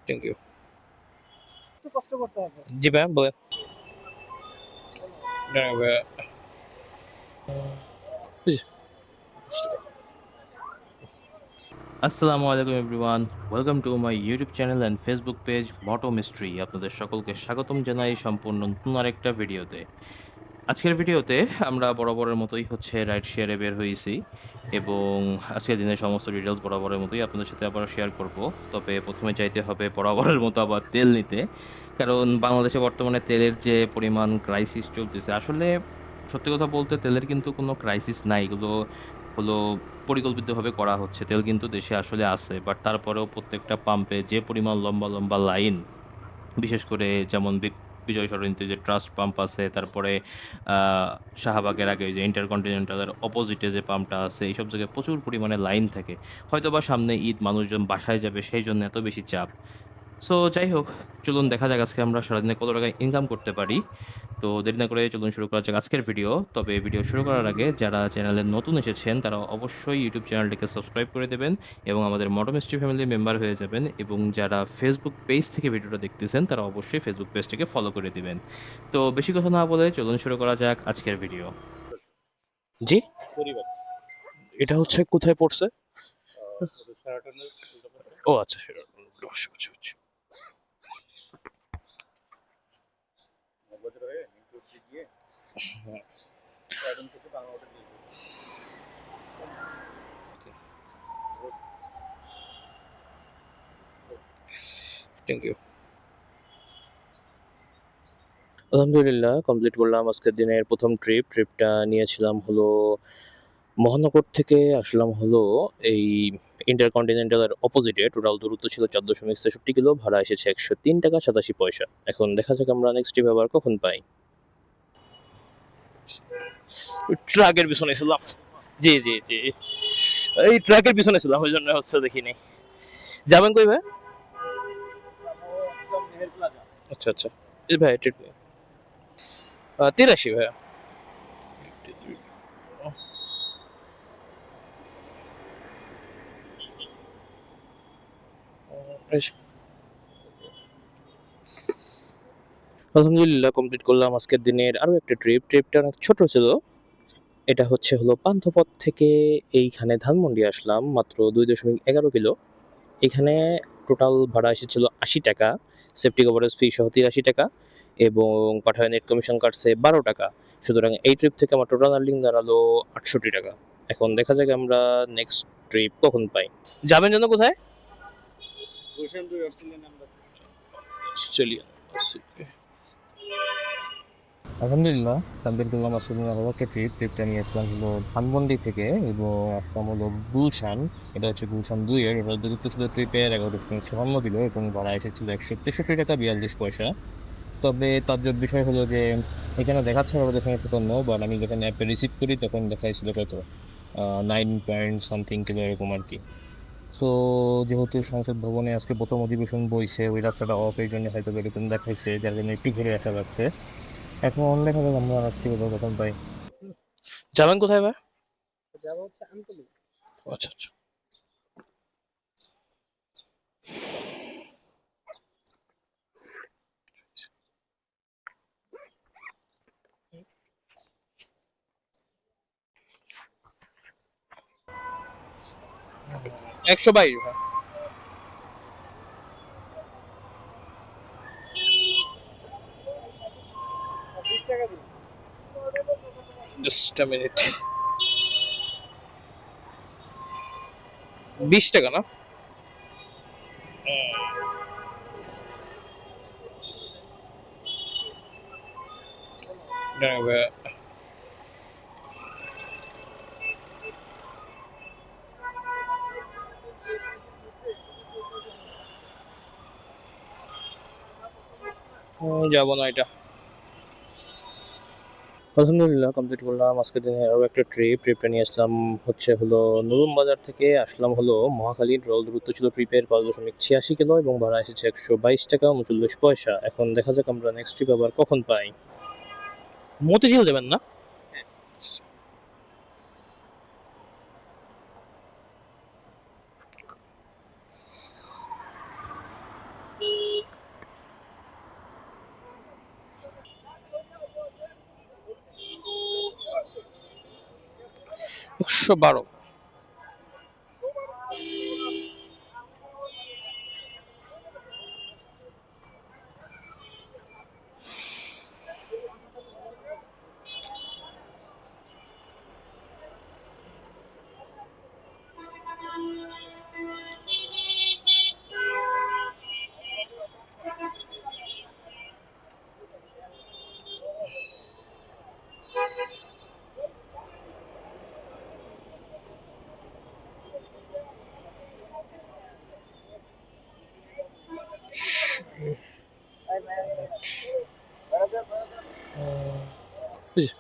Thank you. একটু কষ্ট করতে হবে। জি ভাইয়া বলেন। না ভাইয়া, জি। আসসালামু আলাইকুম everyone, welcome to my YouTube channel and Facebook page Moto Mistri. আপনাদের সকলকে স্বাগতম জানাই সম্পূর্ণ নতুন আরেকটা ভিডিওতে। আজকের ভিডিওতে আমরা বরাবরের মতোই রাইড শেয়ারে বের হয়েছি এবং আজকের দিনের সমস্ত ডিটেলস বরাবরের মতোই আপনাদের সাথে আবার শেয়ার করব। তবে প্রথমে চাইতে হবে বরাবরের মতো আবার তেল নিতে, কারণ বাংলাদেশে বর্তমানে তেলের যে পরিমাণ ক্রাইসিস চলতেছে, আসলে সত্যি কথা বলতে তেলের কিন্তু কোনো ক্রাইসিস নাই। এগুলো হলো পরিকল্পিতভাবে করা হচ্ছে। তেল কিন্তু দেশে আসলে আছে, বাট তারপরেও প্রত্যেকটা পাম্পে যে পরিমাণ লম্বা লম্বা লাইন, বিশেষ করে যেমন বিজয় সরণিতে যে ট্রাস্ট পাম্প আছে, তারপরে শাহবাগের আগে যে ইন্টারকন্টিনেন্টালের অপোজিটে যে পাম্পটা আছে, এইসব জায়গায় প্রচুর পরিমাণে লাইন থাকে। হয়তোবা সামনে ঈদ, মানুষজন বাসায় যাবে, সেই জন্য এত বেশি চাপ। সো যাই হোক, চলুন দেখা যাক আজকে আমরা সারাদিনে কত টাকা ইনকাম করতে পারি। তো দেরি না করে চলুন শুরু করা যাক আজকের ভিডিও। তবে ভিডিও শুরু করার আগে যারা চ্যানেলে নতুন এসেছেন তারা অবশ্যই ইউটিউব চ্যানেলটিকে সাবস্ক্রাইব করে দেবেন এবং আমাদের মটো মিস্ট্রি ফ্যামিলির মেম্বার হয়ে যাবেন। এবং যারা ফেসবুক পেজ থেকে ভিডিওটা দেখতেছেন তারা অবশ্যই ফেসবুক পেজটিকে ফলো করে দিবেন। তো বেশি কথা না বলে চলুন শুরু করা যাক আজকের ভিডিও। জি, পরিবার এটা হচ্ছে কোথায় পড়ছে? শারাটনের ও আচ্ছা, সেটা বুঝছি বুঝছি বুঝছি। মগবাজার হয়ে নিউজে গিয়ে শারাটন থেকে বাংলাদেশে দিয়ে থ্যাংক ইউ। আলহামদুলিল্লাহ কমপ্লিট করলাম আজকের দিনের প্রথম ট্রিপটা নিয়েছিলাম হলো মহানগর থেকে আসলাম হলো এই ইন্টারকন্টিনেন্টালের অপোজিটে। টোটাল দূরত্ব ছিল 4.63 কিলো, ভাড়া এসেছে 103 টাকা 87 পয়সা। এখন দেখা যাক আমরা নেক্সট ট্রিপ আবার কখন পাই। ট্রাকের পিছনে ছিলাম। জি জি জি, এই ট্রাকের পিছনে ছিলাম, ওই জন্য দেখিনি। যাবেন কই ভাই? একদম মেহের প্লাজা। আচ্ছা আচ্ছা, এই ভাই ট্রিপ 83 ভাইয়া। আলহামদুলিল্লাহ কমপ্লিট করলাম আজকের দিনের আরো একটা ট্রিপটা অনেক ছোট ছিল। এটা হচ্ছে হলো পান্থপথ থেকে এইখানে ধানমন্ডি আসলাম মাত্র 2.11 কিলো। এখানে টোটাল ভাড়া এসেছিল 80 টাকা, সেফটি কভারেজ ফি সহ 83 টাকা এবং পাঠায় নেট কমিশন কাটছে 12 টাকা। সুতরাং এই ট্রিপ থেকে আমার টোটাল আর্নিং দাঁড়ালো 68 টাকা। এখন দেখা যাক আমরা নেক্সট ট্রিপ কখন পাই। যাবেন যেন কোথায়? Gulshan 2 Australian number. অস্ট্রেলিয়া। আলহামদুলিল্লাহ কমপ্লিট করলাম আজকের দিনের আরও একটা ট্রিপটা নিয়েছিলাম হলো ধানমন্ডি থেকে এবং আসলাম হলো গুলশান। এটা হচ্ছে গুলশান 2 এটা দূরত্ব ছিল ট্রিপের 11.56 কিলো এবং ভাড়া এসেছিল 163 টাকা 42 পয়সা। তবে তাজ্জব বিষয় হলো যে এখানে দেখাচ্ছে আমাদের এখানে টোটাল বাট আমি যখন অ্যাপে রিসিভ করি তখন দেখাইছিল কত 9 পয়েন্ট সামথিং কিলো এরকম আর কি। সো যেহেতু সংসদ ভবনে আজকে প্রথম অধিবেশন বইছে, ওই রাস্তাটা অফ, এই জন্য হয়তো এরকম দেখাইছে, যার জন্য একটু ঘুরে আসা যাচ্ছে। এখন দেখা যাক আমরা আসছি কোথাও কখন পাই। যাবেন কোথায় ভাই? যাবো হচ্ছে আমতলি। আচ্ছা আচ্ছা। একশো বাইশ ভাই। আর 20 টাকা দিন। Just a minute. 20 টাকা না? না ভাই, যাবো না এটা। আলহামদুলিল্লাহ কমপ্লিট করলাম আজকের দিনে আরও একটা ট্রিপটা নিয়ে আসলাম হচ্ছে হলো নুরুম বাজার থেকে আসলাম হলো মহাখালী। টোটাল দূরত্ব ছিল ট্রিপের 5.86 কিলো এবং ভাড়া এসেছে 122 টাকা 39 পয়সা। এখন দেখা যাক আমরা নেক্সট ট্রিপ আবার কখন পাই। মতিঝিল দেবেন না? 112। বুঝলি?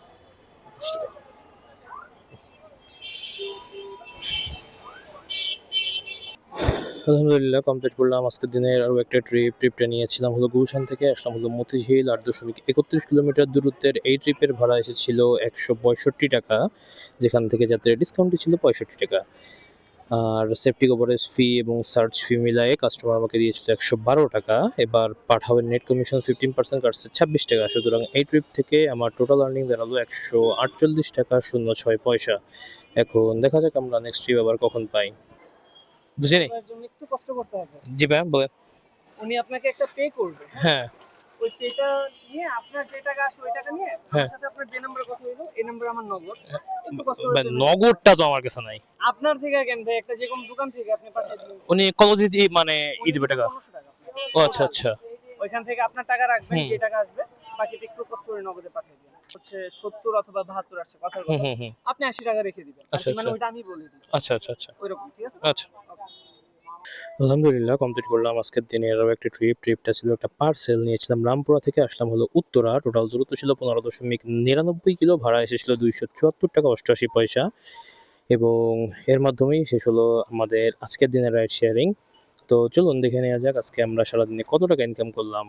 আলহামদুলিল্লাহ কমপ্লিট করলাম আজকের দিনের আরও একটা ট্রিপটা নিয়েছিলাম হলো গুলশান থেকে আসলাম হলো মতিঝিল 8.31 কিলোমিটার দূরত্বের এই ট্রিপের ভাড়া এসেছিল 165 টাকা, যেখান থেকে যাত্রীর ডিসকাউন্টই ছিল 65 টাকা। আর সেফটি কভারেজ ফি এবং সার্চ ফি মিলায়ে কাস্টমার আমাকে দিয়েছিল 112 টাকা। এবার পাঠাবেন নেট কমিশন 15% কাটছে 26 টাকা। সুতরাং এই ট্রিপ থেকে আমার টোটাল আর্নিং দাঁড়ালো 148 টাকা 06 পয়সা। এখন দেখা যাক আমরা নেক্সট ট্রিপ আবার কখন পাই। বুঝিনি? আপনার জন্য একটু কষ্ট করতে হবে। জি ভাই বলেন। উনি আপনাকে একটা পে করবে। হ্যাঁ ওই পেটা নিয়ে আপনার যে টাকা আসবে ওই টাকা নিয়ে হ্যাঁ। আমার সাথে আপনার যে নাম্বারে কথা হইলো এই নাম্বারে আমার নগদ একটু কষ্ট ভাই, করে নগদটা তো আমার কাছে নাই। আপনার থেকে কেন ভাই একটা যে কোনো দোকান থেকে আপনি পাঠিয়ে দিবেন। উনি কত দিদি মানে ই দিবে টাকা? 1500 টাকা আপনার। ও আচ্ছা আচ্ছা। ওইখান থেকে আপনার টাকা রাখবেন, হুম। যে টাকা আসবে বাকিটা একটু কষ্ট করে নগদে পাঠিয়ে দিবেন। হচ্ছে 70 অথবা 72 আসছে কথার হুম কথা। হুম হুম। আপনি 80 টাকা রেখে দিবেন। আচ্ছা, মানে আচ্ছা। ওইটা আমি বলে দিচ্ছি। আচ্ছা আচ্ছা আচ্ছা ওইরকম ঠিক আছে? আচ্ছা। আলহামদুলিল্লাহ কমপ্লিট করলাম আজকের দিনে আরও একটা ট্রিপটা ছিল একটা পার্সেল নিয়েছিলাম রামপুরা থেকে আসলাম হলো উত্তরা। টোটাল দূরত্ব ছিল 15.99 কিলো, ভাড়া এসেছিল 274 টাকা 88 পয়সা। এবং এর মাধ্যমেই শেষ হলো আমাদের আজকের দিনের রাইড শেয়ারিং। তো চলুন দেখে নেওয়া যাক আজকে আমরা সারাদিনে কত টাকা ইনকাম করলাম।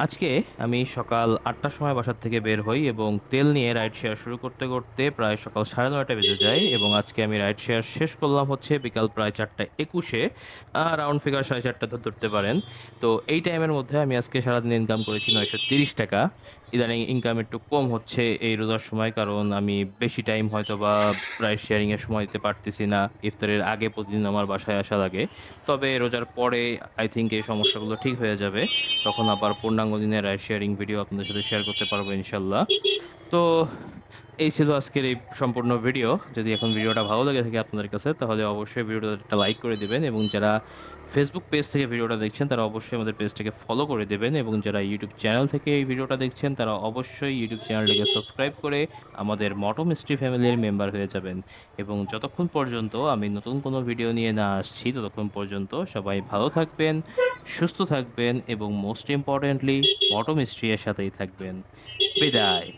আজকে আমি সকাল ৮টার সময় বাসার থেকে বের হই এবং তেল নিয়ে রাইড শেয়ার শুরু করতে করতে প্রায় সকাল ৯:৩০ বেজে যায় এবং আজকে আমি রাইড শেয়ার শেষ করলাম হচ্ছে বিকাল প্রায় ৪:২১-এ, রাউন্ড ফিগার ৪:৩০ ধরতে পারেন। তো এই টাইমের মধ্যে আমি আজকে সারাদিন ইনকাম করেছি ৯৩০ টাকা। ইদানিং ইনকাম একটু কম হচ্ছে এই রোজার সময়, কারণ আমি বেশি টাইম হয়তো বা রাইড শেয়ারিংয়ে সময় দিতে পারতেছি না। ইফতারের আগে প্রতিদিন আমার বাসায় আসা লাগে। তবে রোজার পরে আই থিংক এই সমস্যাগুলো ঠিক হয়ে যাবে। তখন আবার পূর্ণাঙ্গ দিনের রাইড শেয়ারিং ভিডিও আপনাদের সাথে শেয়ার করতে পারবো ইনশাল্লাহ। তো এই ছিল আজকের এই সম্পূর্ণ ভিডিও। যদি এখন ভিডিওটা ভালো লেগে থাকে আপনাদের কাছে তাহলে অবশ্যই ভিডিওটা একটা লাইক করে দিবেন, এবং যারা ফেসবুক পেজ থেকে ভিডিওটা দেখছেন তারা অবশ্যই আমাদের পেজটাকে ফলো করে দেবেন, এবং যারা ইউটিউব চ্যানেল থেকে এই ভিডিওটা দেখছেন তারা অবশ্যই ইউটিউব চ্যানেলটাকে সাবস্ক্রাইব করে আমাদের মটো মিস্ট্রি ফ্যামিলির মেম্বার হয়ে যাবেন। এবং যতক্ষণ পর্যন্ত আমি নতুন কোনো ভিডিও নিয়ে না আসছি ততক্ষণ পর্যন্ত সবাই ভালো থাকবেন, সুস্থ থাকবেন এবং মোস্ট ইম্পর্টেন্টলি মটো মিস্ট্রি এর সাথেই থাকবেন। বিদায়।